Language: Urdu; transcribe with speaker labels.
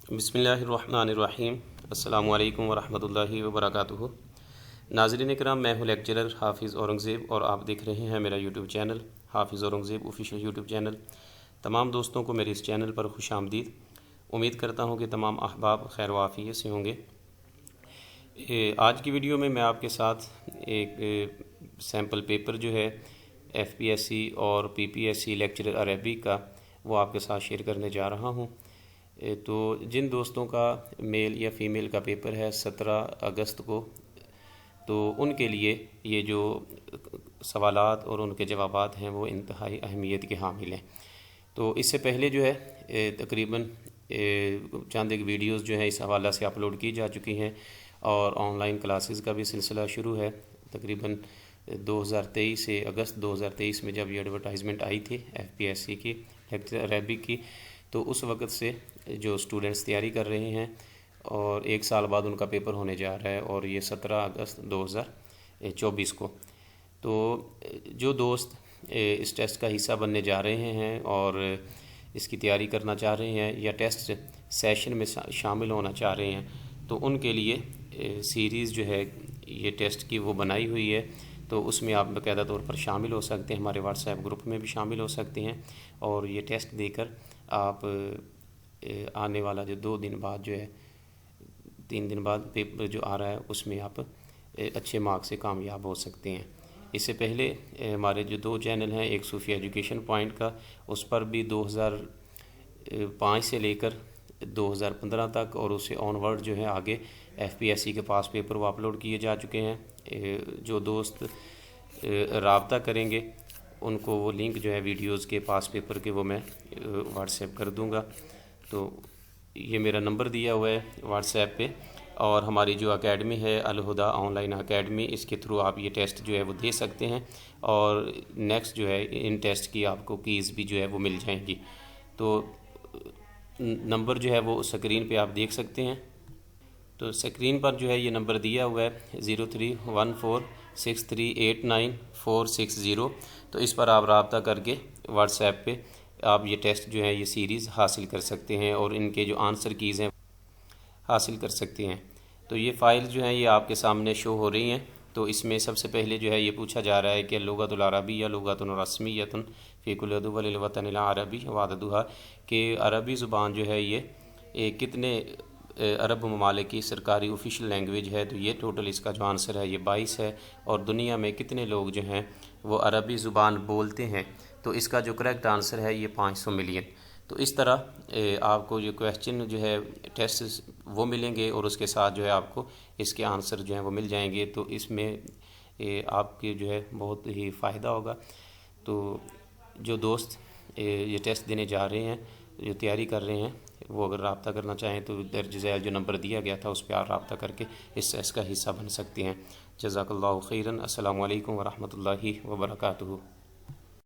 Speaker 1: بسم اللہ الرحمن الرحیم۔ السلام علیکم ورحمۃ اللہ وبرکاتہ۔ ناظرین کرام، میں ہوں لیکچرر حافظ اورنگزیب اور آپ دیکھ رہے ہیں میرا یوٹیوب چینل حافظ اورنگزیب آفیشیل یوٹیوب چینل۔ تمام دوستوں کو میرے اس چینل پر خوش آمدید۔ امید کرتا ہوں کہ تمام احباب خیر و عافیت سے ہوں گے۔ آج کی ویڈیو میں آپ کے ساتھ ایک سیمپل پیپر جو ہے ایف پی ایس سی اور پی پی ایس سی لیکچرر عربی کا، وہ آپ کے ساتھ شیئر کرنے جا رہا ہوں۔ تو جن دوستوں کا میل یا فیمیل کا پیپر ہے 17 اگست کو، تو ان کے لیے یہ جو سوالات اور ان کے جوابات ہیں وہ انتہائی اہمیت کے حامل ہیں۔ تو اس سے پہلے جو ہے تقریباً چند ایک ویڈیوز جو ہیں اس حوالہ سے اپلوڈ کی جا چکی ہیں، اور آن لائن کلاسز کا بھی سلسلہ شروع ہے۔ تقریباً 2023 سے اگست 2023 میں جب یہ ایڈورٹائزمنٹ آئی تھی ایف پی ایس سی کی لیکچرر عربی کی، تو اس وقت سے جو اسٹوڈنٹس تیاری کر رہے ہیں، اور ایک سال بعد ان کا پیپر ہونے جا رہا ہے، اور یہ 17 اگست 2024 کو۔ تو جو دوست اس ٹیسٹ کا حصہ بننے جا رہے ہیں اور اس کی تیاری کرنا چاہ رہے ہیں یا ٹیسٹ سیشن میں شامل ہونا چاہ رہے ہیں، تو ان کے لیے سیریز جو ہے یہ ٹیسٹ کی وہ بنائی ہوئی ہے۔ تو اس میں آپ باقاعدہ طور پر شامل ہو سکتے ہیں، ہمارے واٹس ایپ گروپ میں بھی شامل ہو سکتے ہیں، اور یہ ٹیسٹ دے کر آپ آنے والا جو 2 دن بعد جو ہے 3 دن بعد پیپر جو آ رہا ہے اس میں آپ اچھے مارکس سے کامیاب ہو سکتے ہیں۔ اس سے پہلے ہمارے جو 2 چینل ہیں، ایک صوفیہ ایجوکیشن پوائنٹ کا، اس پر بھی 2005 سے لے کر 2015 تک اور اس سے آن ورڈ جو ہے آگے ایف پی ایس سی کے پاس پیپر وہ اپلوڈ کیے جا چکے ہیں۔ جو دوست رابطہ کریں گے ان کو وہ لنک جو ہے ویڈیوز کے پاس پیپر کے وہ میں واٹس ایپ کر دوں گا۔ تو یہ میرا نمبر دیا ہوا ہے واٹس ایپ پہ، اور ہماری جو اکیڈمی ہے الہدا آن لائن اکیڈمی، اس کے تھرو آپ یہ ٹیسٹ جو ہے وہ دے سکتے ہیں، اور نیکسٹ جو ہے ان ٹیسٹ کی آپ کو کیز بھی جو ہے وہ مل جائیں گی۔ تو نمبر جو ہے وہ اسکرین پہ آپ دیکھ سکتے ہیں۔ تو اسکرین پر جو ہے یہ نمبر دیا ہوا ہے 03146389 تو اس پر آپ رابطہ کر کے واٹس ایپ پہ آپ یہ ٹیسٹ جو ہے یہ سیریز حاصل کر سکتے ہیں، اور ان کے جو آنسر کیز ہیں حاصل کر سکتے ہیں۔ تو یہ فائل جو ہیں یہ آپ کے سامنے شو ہو رہی ہیں۔ تو اس میں سب سے پہلے جو ہے یہ پوچھا جا رہا ہے کہ لغت العربی یا لغت رسمیۃ فی کل دول الوطن العربی وعددها، کہ عربی زبان جو ہے یہ کتنے عرب ممالک کی سرکاری آفیشیل لینگویج ہے۔ تو یہ ٹوٹل اس کا جو آنسر ہے یہ 22 ہے، اور دنیا میں کتنے لوگ جو ہیں وہ عربی زبان بولتے ہیں، تو اس کا جو کریکٹ آنسر ہے یہ 500 ملین۔ تو اس طرح آپ کو جو کویسچن جو ہے ٹیسٹ وہ ملیں گے، اور اس کے ساتھ جو ہے آپ کو اس کے آنسر جو ہیں وہ مل جائیں گے۔ تو اس میں آپ کے جو ہے بہت ہی فائدہ ہوگا۔ تو جو دوست یہ ٹیسٹ دینے جا رہے ہیں، جو تیاری کر رہے ہیں، وہ اگر رابطہ کرنا چاہیں تو درج ذیل جو نمبر دیا گیا تھا اس پہ آپ رابطہ کر کے اس ٹیسٹ کا حصہ بن سکتے ہیں۔ جزاک اللہ خیراً۔ السلام علیکم ورحمۃ اللہ وبرکاتہ۔